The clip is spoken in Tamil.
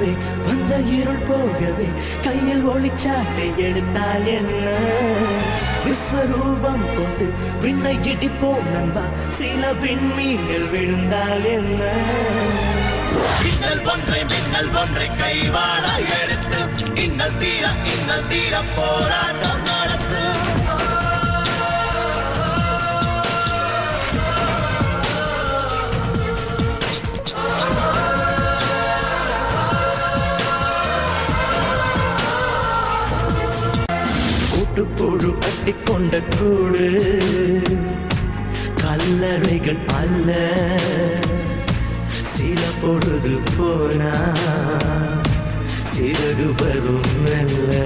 போகவே வந்த இருள் போகவே கையில் ஒளிச்சாட்டை எடுத்தால் என்ன விஸ்வரூபம் கொண்டு விண்ணை இடிப்போம் நண்பா சில விண்மீன்கள் விழுந்தால் என்ன மின்னல் ஒன்றை கைவாழ எடுத்து இன்னல் தீர போராட்டம் நடத்து கூட்டுப்புழு கட்டிக்கொண்ட கூடு கல்லறைகள் அல்ல சில பொழுது போனா சிறகு வரும் மெல்ல